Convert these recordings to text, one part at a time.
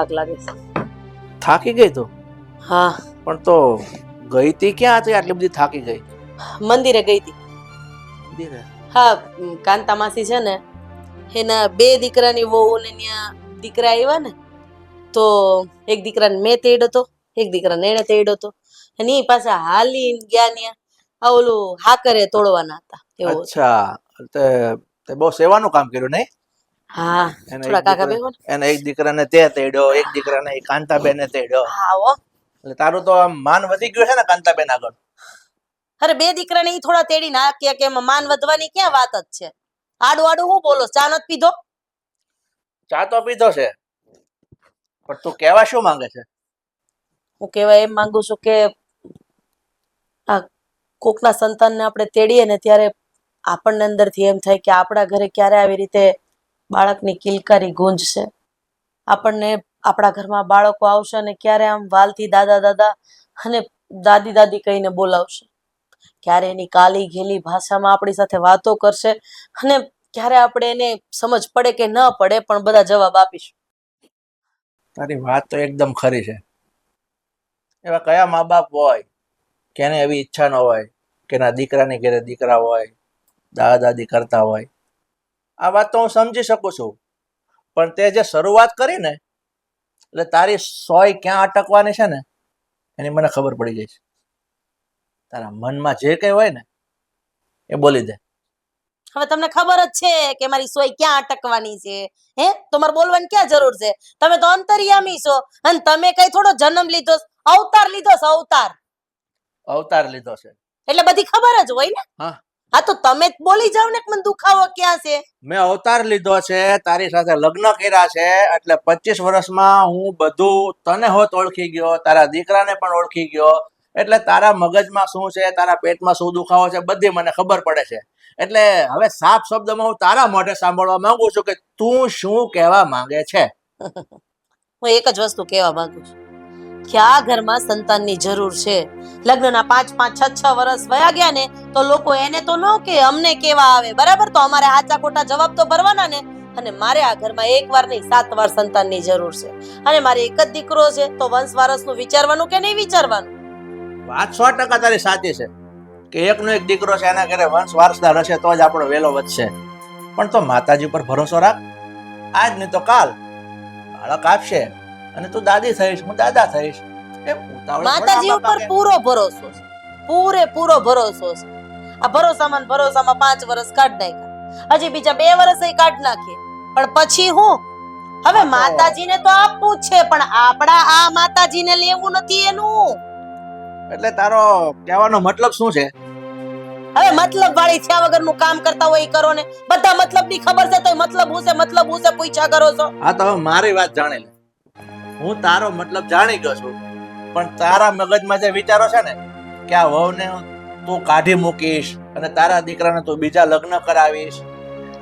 થાક લાગે છે. થાકી ગઈ તું? હા, પણ તો ગઈ તી ક્યાં હતી આટલી બધી થાકી ગઈ? મંદિરે ગઈ હતી. મંદિરે? હા, કાંતા માસી છે ને એના બે દીકરાની વહુ ને ત્યાં દીકરા આવ્યા ને, તો એક દીકરાને મેં તેડ્યો હતો, એક દીકરાને એણે તેડ્યો હતો, અને એ પાછા હાલીને ગયા ત્યાં આ ઓલું હાકરે તોડવાના હતા એવું હતું. અચ્છા, તે બહુ સેવાનું કામ કર્યું નહીં? હા, એને થોડા એક કાકા દીકરા બેહો ને. એને એક દીકરાને તે તેડ્યો, એક દીકરાને ઈ કાંતાબેને તેડ્યો. હા હો. એટલે તારું તો આમ માન વધી ગયું છે ને કાંતાબેન આગળ. અરે બે દીકરાને ઈ થોડા તેડી નાખ્યા કે એમાં માન વધવાની ક્યાં વાત જ છે? આડું આડું હું બોલો? ચા નથી પીધો? ચા તો પીધો છે, પણ તું કહેવા શું માંગે છે? હું કહેવા એમ માંગુ છું કે આ કોકના સંતાનને આપણે તેડીએ ને ત્યારે આપણને અંદરથી એમ થાય કે આપણા ઘરે ક્યારે આવી રીતે બાળકની કિલકારી ગુંજશે, આપણને આપણા ઘરમાં બાળકો આવશે અને ક્યારે આમ વાલથી દાદા દાદા અને દાદી દાદી કહીને બોલાવશે, ક્યારે એની કાલી ઘેલી ભાષામાં આપણી સાથે વાતો કરશે, અને ક્યારે આપણે એને સમજ પડે કે ન પડે પણ બધા જવાબ આપીશું. તારી વાત તો એકદમ ખરી છે. એવા કયા મા બાપ હોય કે એને એવી ઈચ્છા ન હોય કે ના દીકરાને ઘરે દીકરા હોય, દાદા દાદી કરતા હોય? આ વાત તો હું સમજી શકું છું, પણ તે જે શરૂઆત કરી ને, એટલે તારી સોય ક્યાં અટકવાની છે ને એની મને ખબર પડી ગઈ છે. તારા મનમાં જે કંઈ હોય ને એ બોલી દે. હવે તમને ખબર જ છે કે મારી સોય ક્યાં અટકવાની છે. હે તો મારે બોલવાની ક્યાં જરૂર છે? તમે તો અંતર્યામી છો, અને તમે કઈ થોડો જન્મ લીધો, અવતાર લીધો છે, અવતાર. અવતાર લીધો છે એટલે બધી ખબર જ હોય ને. હા, હા તો તમે જ બોલી જાવ ને કે મને દુખાવો ક્યાં છે. મેં અવતાર લીધો છે, તારી સાથે લગ્ન કર્યા છે, એટલે 25 વર્ષમાં હું બધું તને હોત ઓળખી ગયો, તારા દીકરાને પણ ઓળખી ગયો, એટલે તારા મગજમાં શું છે, તારા પેટમાં શું દુખાવો છે, બધી મને ખબર પડે છે. એટલે હવે સાફ શબ્દમાં હું તારા મોઢે સાંભળવા માંગુ છું કે તું શું કહેવા માંગે છે. હું એક જ વસ્તુ કહેવા માંગુ છું કે આ ઘરમાં સંતાનની જરૂર છે. લગ્નના 5-5, 6-6 વર્ષ વયા ગયા ને તો લોકો એને તો ન કે અમને કેવા આવે, બરાબર? તો અમારે આચા ખોટા જવાબ તો ભરવાના ને. અને મારે આ ઘરમાં એક વાર નહીં 7 વાર સંતાનની જરૂર છે, અને મારે એક જ દીકરો છે, તો વંશ વારસનું વિચારવાનું કે નહીં વિચારવાનું? વાત 100% તારી સાચી છે કે એકનો એક દીકરો છે, એના ઘરે વંશ વારસદાર હશે તો જ આપણો વેલો વધશે. પણ તો માતાજી પર ભરોસો રાખ. આજ નહીં તો કાલ બાળક આપશે અને તું દાદી થઈશ, હું દાદા થઈશ. એમ ઉતાવળ માતાજી ઉપર પૂરો ભરોસો છે, પૂરેપૂરો ભરોસો છે. આ ભરોસામાં 5 વર્ષ કાઢ નાખ્યા, હજી બીજા 2 વર્ષ કાઢ નાખીએ, પણ પછી હું? હવે માતાજીને તો આપવું જ છે, પણ આપણા આ માતાજીને લેવું નથી એનું. એટલે તારો કહેવાનો મતલબ શું છે? હવે મતલબ વાળી થયા વગરનું કામ કરતા હોય એ કરો ને. બધા મતલબની ખબર છે તો મતલબ હું છે પૂછ્યા કરો છો. હા તો હવે મારી વાત જાણી લે. હું તારો મતલબ જાણી ગયો છું, પણ તારા મગજમાં જે વિચારો છે ને કે આ વહુને તું કાઢી મૂકીશ અને તારા દીકરાને તું બીજા લગ્ન કરાવીશ,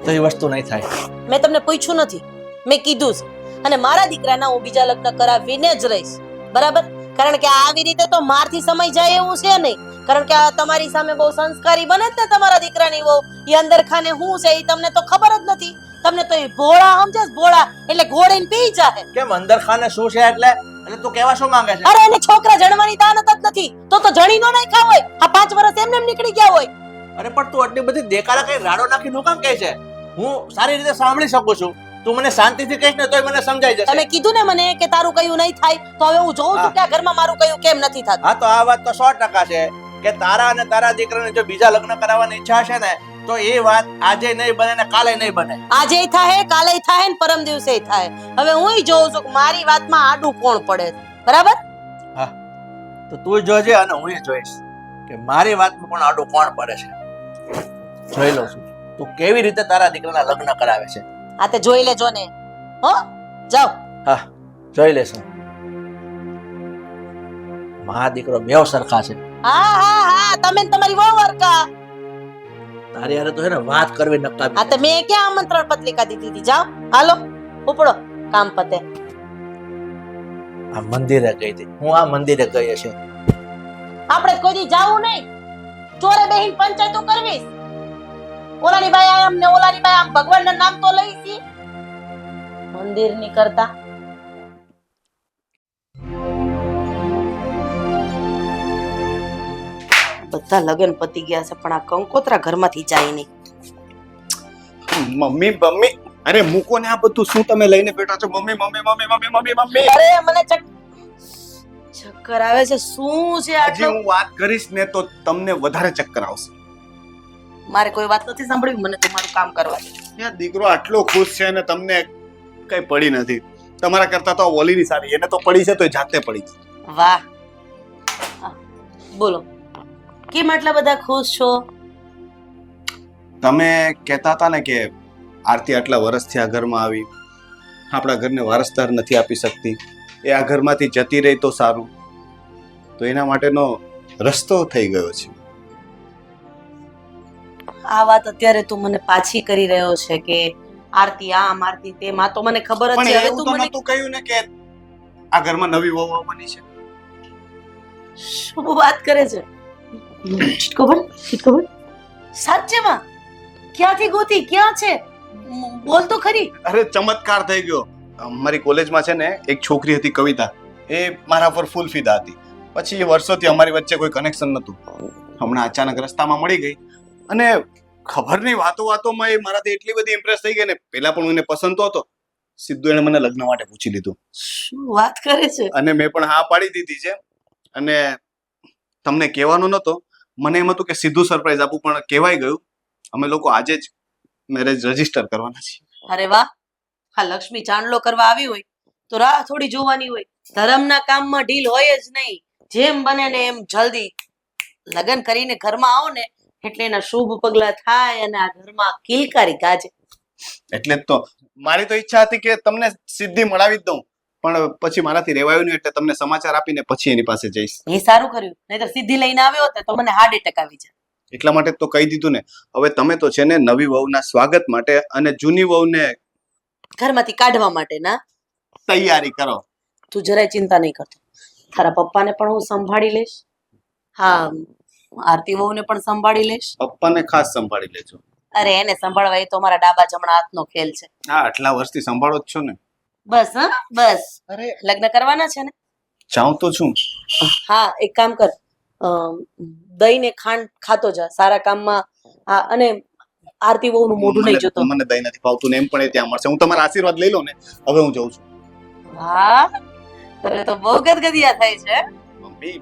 તો એ વસ્તુ નહીં થાય. મેં તમને પૂછ્યું નથી, મેં કીધું છે. અને મારા દીકરાના હું બીજા લગ્ન કરાવીને જ રહીશ, બરાબર? કારણ કે આવી રીતે તો મારથી સમય જાય એવું છે નહીં. કારણ કે આ તમારી સામે બહુ સંસ્કારી બને જ ને તમારા દીકરાની વહુ. એ અંદર ખાને હું છે એ તમને તો ખબર જ નથી. તમને તો એ ભોળા સમજે, ભોળા એટલે ઘોડીને પી જાય. કેમ અંદર ખાને શું છે? એટલે તું કહેવા શું માંગે છે? અરે એને છોકરા જણવાની દાનત જ નથી, તો જણી નો નાખ્યા હોય. આ 5 વર્ષ એમને એમ નીકળી ગયા હોય. અરે પણ તું આટલી બધી દેકારા કઈ રાડો નાખી નું કામ કહે છે? હું સારી રીતે સાંભળી શકું છું, તું મને શાંતિથી કહીશ ને તોય મને સમજાઈ જશે. તમે કીધું ને મને કે તારું કયું નહીં થાય, તો હવે હું જોઉં છું કે આ ઘરમાં મારું કયું કેમ નથી થતું. હા તો આ વાત તો 100% છે કે તારા અને તારા દીકરાને જો બીજા લગ્ન કરાવવાની ઈચ્છા છે ને, તો એ વાત આજે નહીં બને ને કાલે નહીં બને. આજે થાય, કાલે થાય ને પરમ દિવસે થાય. હવે હું જોઉં છું કે મારી વાતમાં આડું કોણ પડે, બરાબર? હા તો તું જોજે અને હું જોઈશ કે મારી વાતમાં પણ આડું કોણ પડે છે. જોઈ લઉં છું તું કેવી રીતે તારા દીકરાના લગ્ન કરાવે છે. આ તે જોઈ લેજો ને. હો, જાઓ. હા જોઈ લેશું. મા દીકરો બેવ સરખા છે. હા હા હા, તમે તમારી વહુ વરકા. તારી હારે તો છે ને વાત કરવી નકામી. આ તે મેં ક્યાં આમંત્રણ પત્રિકા દીધી હતી? જાઓ, હાલો ઉપડો, કામ પતે. આ મંદિરે ગઈ હતી. હું આ મંદિરે ગઈ હશે. આપણે કોઈ દી જાવું નહીં, ચોરે બેહીન પંચાયતો કરવી. ઓલાની બાઈ આમ ને ઓલાની બાઈ આમ, ભગવાનના નામ તો લઈ છી. મંદિર ની કરતા બધા લગ્ન પતી ગયા છે પણ આ કંકોત્રા ઘરમાંથી જાય નહીં. મમ્મી મમ્મી અરે મૂકો ને આ બધું, શું તમે લઈને બેઠા છો? Mummy mummy mummy mummy mummy mummy અરે મને ચક્કર આવે છે. શું છે હજી આટલું? હું વાત કરીશ ને તો તમને વધારે ચક્કર આવશે. મારે કોઈ વાત નથી સાંભળવી, મને તો મારું કામ કરવા દે. યાર દીકરો આટલો ખુશ છે ને તમને કઈ પડી નથી. તમારા કરતા તો આ ઓલીની સારી, એને તો પડી છે તો એ જાતે પડી છે. વાહ, બોલો કેમ આટલા બધા ખુશ છો? તમે કહેતા હતા ને કે આરતી આટલા વર્ષથી આ ઘરમાં આવી, આપણા ઘરને વારસદાર નથી આપી શકતી, એ આ ઘરમાંથી જતી રહી તો સારું, તો એના માટેનો રસ્તો થઈ ગયો છે. આ વાત અત્યારે તું મને પાછી કરી રહ્યો છે કે આરતી આમ આરતી તેમ? આ તો મને ખબર જ પણ છે. હવે એવું તું તો મને નતું કહ્યું ને કે આ ઘરમાં નવી વહુ આવવાની છે. શું વાત કરે છે? ખબર સાચેમાં ક્યાંથી ગોતી? ક્યાં છે? બોલ તો ખરી. અરે ચમત્કાર થઈ ગયો. અમારી કોલેજમાં છે ને એક છોકરી હતી કવિતા, એ મારા પર ફૂલ ફિદા હતી. પછી એ વર્ષોથી અમારી વચ્ચે કોઈ કનેક્શન નતું. હમણાં અચાનક રસ્તામાં મળી ગઈ અને ખબર નહીં વાતો વાતોમાં એ મારાથી એટલી બધી ઇમ્પ્રેસ થઈ ગઈ ને. પહેલા પણ હું એને પસંદ તો હતો, સીધું એને મને લગ્ન માટે પૂછી લીધું શું વાત કરે છે? અને મેં પણ હા પાડી દીધી છે. અને તમને કહેવાનું નતો, મને એમ હતું કે સીધું સરપ્રાઈઝ આપું, પણ કહેવાય ગયું. અમે લોકો આજે જ મેરેજ રજીસ્ટર કરવાના છીએ. અરે વાહ, હા લક્ષ્મી ચાંદલો કરવા આવી હોય તો રાહ થોડી જોવાની હોય. ધર્મના કામમાં ઢીલ હોય જ નહીં. જેમ બને ને એમ જલ્દી લગ્ન કરીને ઘરમાં આવો ને એટલે એના શુભ પગલા થાય અને આ ઘરમાં કિલકારી ગાજે. એટલે જ તો મારી તો ઈચ્છા હતી કે તમને સીધી મળાવી જ દઉં, પણ પછી મારાથી રહેવાયું નહીં, એટલે તમને સમાચાર આપીને પછી એની પાસે જઈશ. એ સારું કર્યું, નહીતર સીધી લઈને આવ્યો હોત તો મને હાર્ટ એટેક આવી જાય. એટલા માટે તો કહી દીધું ને. હવે તમે તો છે ને નવી વહુના સ્વાગત માટે અને જૂની વહુને ઘરમાંથી કાઢવા માટે ના તૈયારી કરો. તું જરાય ચિંતા નહીં કરતો. તારા પપ્પાને પણ હું સંભાળી લઈશ. હા, આરતી વહુને પણ સંભાળી લઈશ. પપ્પાને ખાસ સંભાળી લેજો. અરે એને સંભાળવા એ તો મારા ડાબા જમણા હાથનો ખેલ છે. હા, આટલા વર્ષથી સંભાળો જ છો ને. બસ હા બસ. અરે લગ્ન કરવાના છે ને? જાઉં તો છું. હા એક કામ કર, દહીં ને ખાંડ ખાતો જા સારા કામમાં. હા અને આરતી વહુનું મોઢું નહીં જોતો. મને દહીં નથી ભાવતું ને એમ પણ એ ત્યાં મળશે. હું તમારા આશીર્વાદ લઈ લઉં ને. હવે હું જઉં છું. વાહ, તને તો બહુ ગદગદિયા થાય છે. મમ્મી,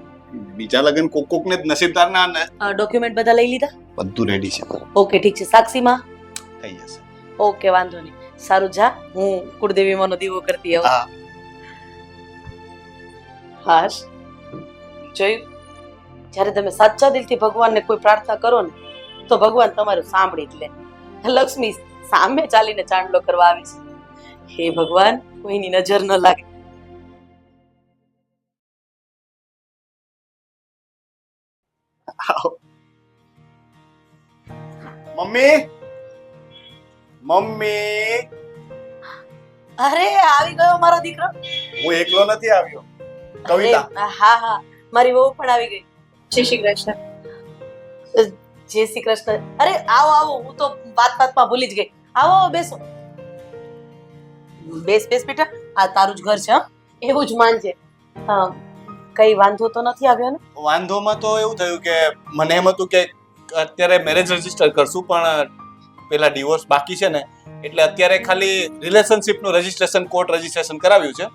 બીજા લગ્ન કોક કોક ને નસીબદાર ના ને. ડોક્યુમેન્ટ બધા લઈ લીધા? બધું રેડી છે. ઓકે ઠીક છે. સાક્ષીમાં? થઈ જશે. ઓકે વાંધો નહીં. સારું જા, હું કુળદેવીમાંનો દીવો કરતી આવું. હા. હાશ, જોયું? જ્યારે તમે સાચા દિલથી ભગવાનને કોઈ પ્રાર્થના કરો ને તો ભગવાન તમારું સાંભળી જ લે. લક્ષ્મી સામે ચાલીને ચાંદલો કરવા આવી છે. હે ભગવાન, કોઈની નજર ન લાગે. મમ્મી, મમ્મી, અરે આવી ગયો મારો દીકરો. હું એકલો નથી આવ્યો. કવિતા. અરે, હા હા મારી વહુ પણ આવી ગઈ. જય શ્રી કૃષ્ણ. જય શ્રી કૃષ્ણ. અરે આવો આવો, હું તો વાતમાં ભૂલી જ ગઈ. આવો આવો, બેસો. બેસ બેસ બેટા, આ તારું જ ઘર છે. હા એવું જ માનજે. કઈ વાંધો તો નથી આવ્યો ને? વાંધોમાં તો એવું થયું કે મને એમ હતું કે અત્યારે મેરેજ રજીસ્ટર કરશું, પણ પેલા ડિવોર્સ બાકી છે ને, એટલે અત્યારે ખાલી રિલેશનશિપ નું રજીસ્ટ્રેશન, કોર્ટ રજીસ્ટ્રેશન કરાવ્યું છે.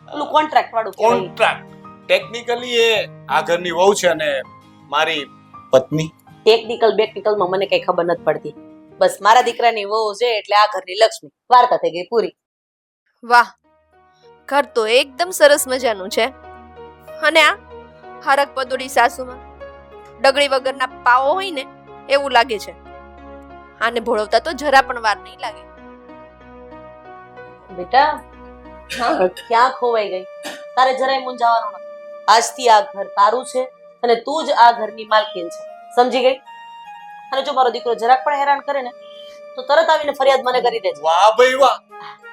પેલું કોન્ટ્રાક્ટ વાળું કહેવાય. કોન્ટ્રાક્ટ. ટેકનિકલી એ આ ઘરની વહુ છે અને મારી પત્ની. ટેકનિકલ બેકનિકલમાં મને કઈ ખબર નથી પડતી. બસ મારા દીકરાની વહુ છે એટલે આ ઘરની લક્ષ્મી. વાર્તા થઈ ગઈ પૂરી. વાહ, ઘર તો એકદમ સરસ મજાનું છે. અને આ હરક પદોડી સાસુમાં ડગડી વગરના પાવો હોય ને એવું લાગે છે. આને ભોળવતા તો જરા પણ વાર નહીં લાગે. બેટા ક્યાં ખોવાઈ ગઈ? તારે જરાય મૂંઝાવાનું નથી. આજથી આ ઘર તારું છે અને તું જ આ ઘરની માલકીન છે. સમજી ગઈ? અને જો મારો દીકરો જરાક પણ હેરાન કરે ને તો તરત આવીને ફરિયાદ મને કરી દેજે. વાહ ભાઈ વાહ,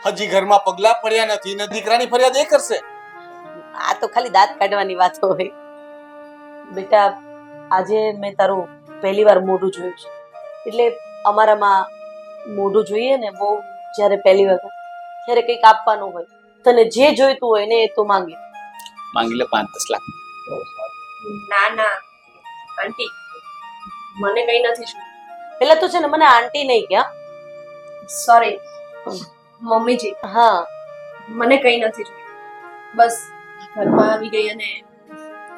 હજી ઘરમાં પગલા પડ્યા નથી ને દીકરાની ફરિયાદ એ કરશે. આ તો ખાલી દાંત કાઢવાની વાત હોય. બેટા આજે મેં તારું પહેલી વાર મોઢું જોયું છે. એટલે અમારામાં મોઢું જોઈએ ને બહુ, જ્યારે પહેલી વખત ત્યારે કંઈક આપવાનું હોય, તને જે જોઈતું હોય ને એ તું માંગી લે 5-10 લાખ. ના ના આંટી, મને કઈ નથી શું. પેલા તો છે ને મને આંટી નહીં ક્યાં. સોરી મમ્મીજી, હા મને કઈ નથી જોયું. બસ ઘરમાં આવી ગઈ અને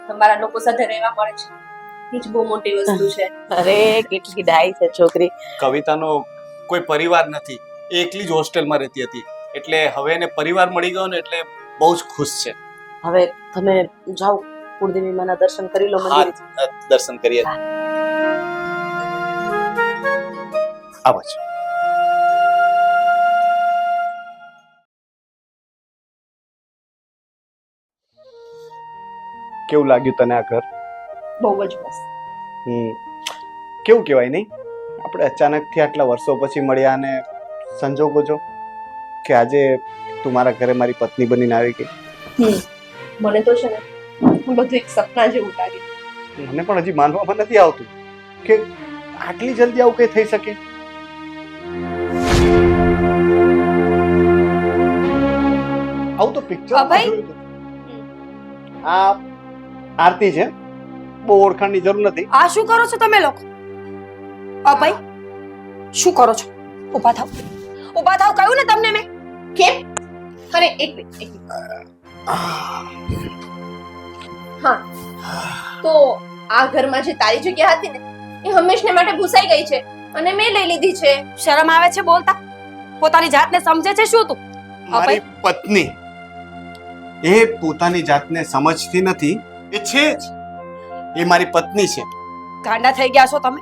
તમારા લોકો સાથે રહેવા મળે છે, એ જ બહુ મોટી વસ્તુ છે. અરે કેટલી ડાઈ છે છોકરી. કવિતાનો કોઈ પરિવાર નથી, એ એકલી જ હોસ્ટેલમાં રહેતી હતી, એટલે હવે એને પરિવાર મળી ગયો ને એટલે બહુ જ ખુશ છે. હવે તમે જાઓ કુળદેવી માના દર્શન કરી લો મંદિરે. દર્શન કરીએ. આવો જ. કેવું લાગ્યું તને આ ઘર? બહુ જ મસ્ત. કેવું કહેવાય નહીં, આપણે અચાનકથી આટલા વર્ષો પછી મળ્યા અને સંજોગો જો કે આજે તું મારા ઘરે મારી પત્ની બનીને આવી ગઈ. મને તો છે ને બધું એક સપના જેવું લાગે. મને પણ હજી માનવામાં નથી આવતું કે આટલી જલ્દી આવું કઈ થઈ શકે. આવું તો પિક્ચર અભય? આ આરતી છે, બહુ ઓળખાણની જરૂર નથી. આ શું કરો છો તમે લોકો? અભય શું કરો છો? ઊભા થાવ, ઊભા થાવ, કહ્યું ને તમને મેં. કેમ? અરે એક મિનિટ. હા, તો આ ઘરમાં જે તારી જગ્યા હતી ને એ હંમેશને માટે ભૂસાઈ ગઈ છે અને મેં લઈ લીધી છે. શરમ આવે છે બોલતા? પોતાની જાતને સમજે છે શું તું? મારી પત્ની એ પોતાની જાતને સમજતી નથી, એ છે જ, એ મારી પત્ની છે. ગાંડા થઈ ગયા છો તમે?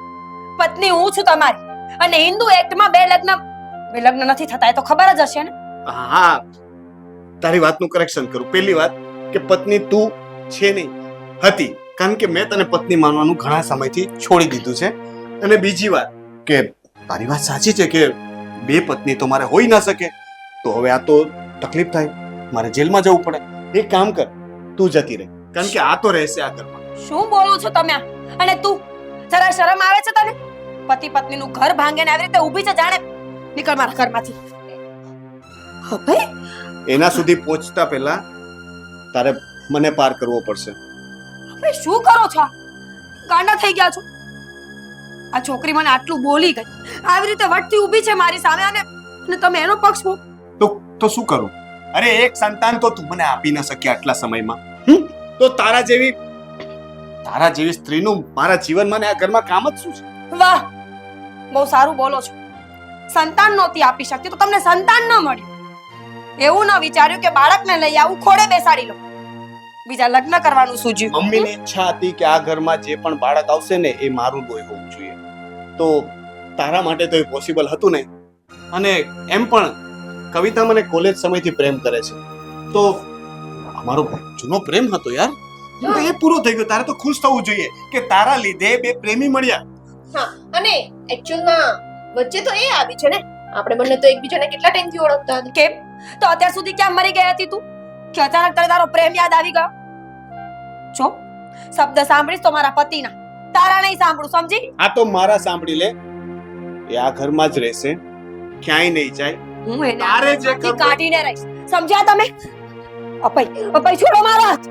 પત્ની હું છું તમારી, અને હિન્દુ એક્ટમાં બે લગ્ન નથી થતા, એ તો ખબર જ હશે ને. હા, તારી વાતનું કરેક્શન કરું. પહેલી વાત કે પત્ની તું છે નહીં, હતી, કારણ કે મેં તને પત્ની માનવાનું ઘણા સમયથી છોડી દીધું છે. અને બીજી વાત કે તારી વાત સાચી છે કે બે પત્ની તો મારે હોઈ ના શકે, તો હવે આ તો તકલીફ થાય, મારે જેલમાં જવું પડે. એક કામ કર, તું જતી રહે, કારણ કે આ તો રહેશે આ ઘરમાં. શું બોલો છો તમે? અને તું, જરા શરમ આવે છે તને? પતિ પત્નીનું ઘર ભાંગે ને આવી રીતે ઊભી છે જાણે. નીકળ મારા ઘરમાંથી. અભય એના સુધી પહોંચતા પહેલા તારે મને પાર કરવો પડશે. અભય શું કરો છો? ગાંડા થઈ ગયા છો? આ છોકરી મને આટલું બોલી ગઈ, આવી રીતે વટતી ઊભી છે મારી સામે, અને તમે એનો પક્ષ લો. તો શું કરું? અરે એક સંતાન તો તું મને આપી ન શકી આટલા સમયમાં, તો તારા જેવી સ્ત્રીનું મારા જીવનમાં ને આ ઘરમાં કામ જ શું છે? વાહ, બહુ સારું બોલો છો. સંતાન નહોતી આપી શકતી તો તમને સંતાન ન મળ્યું. એવું ન વિચાર્યું કે બાળકને લઈ આવું, ખોડે બેસાડી લો, બીજા લગ્ન કરવાનું સૂઝ્યું. મમ્મીની ઈચ્છા હતી કે આ ઘરમાં જે પણ બાળક આવશે ને એ મારું લોહી હોવું જોઈએ, તો તારા માટે તો એ પોસિબલ હતું નહીં. અને એમ પણ કવિતા મને કોલેજ સમયથી પ્રેમ કરે છે, તો અમારો જૂનો પ્રેમ હતો યાર, એ પૂરો થઈ ગયો. તારે તો ખુશ થવું જોઈએ કે તારા લીધે બે પ્રેમી મળ્યા. હા, અને એક્ચ્યુઅલમાં વચ્ચે તો એ આવી છે ને, આપણે બંને તો એકબીજાને કેટલા ટાઈમથી ઓળખતા હતા. કેમ? તો અત્યાર સુધી ક્યાં મરી ગઈ હતી તું કે અચાનક તને તારો પ્રેમ યાદ આવી ગયો? જો શબ્દ સાંભળીશ તો મારા પતિના, તારા નહીં સાંભળું, સમજી? આ તો મારા સાંભળી લે, એ આ ઘરમાં જ રહેશે, ક્યાંય નહીં જાય. હું એને તારે જે આમાંથી કરવું- કાઢીને રહીશ, સમજ્યા તમે? અપય છોડો મારા હાથ,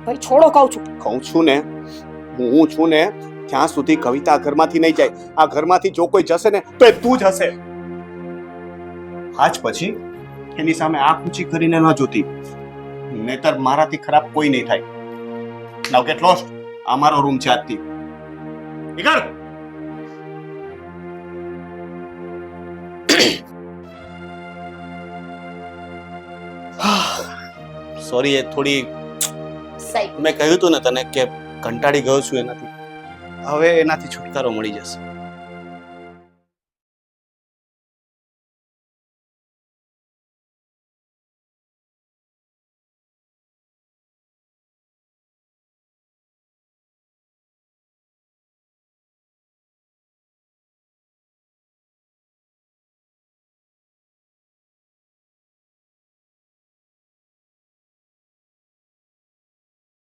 ભાઈ છોડો કહું છું. કહું છું ને, હું છું ને ત્યાં સુધી કવિતા આ ઘરમાંથી નહીં જાય. આ ઘરમાંથી જો કોઈ જશે ને તો એ તું જ હશે. આજ પછી એની સામે આંખ ઊંચી કરીને ન જોતી, નહીતર મારાથી ખરાબ કોઈ નહીં થાય. નાવ ગેટ લોસ્ટ. આ મારો રૂમ છે આજથી. નીકળ. સોરી, એ થોડી સાહેબ, મેં કહ્યું હતું ને તને કે કંટાળી ગયો છું એનાથી. હવે એનાથી છુટકારો મળી જશે.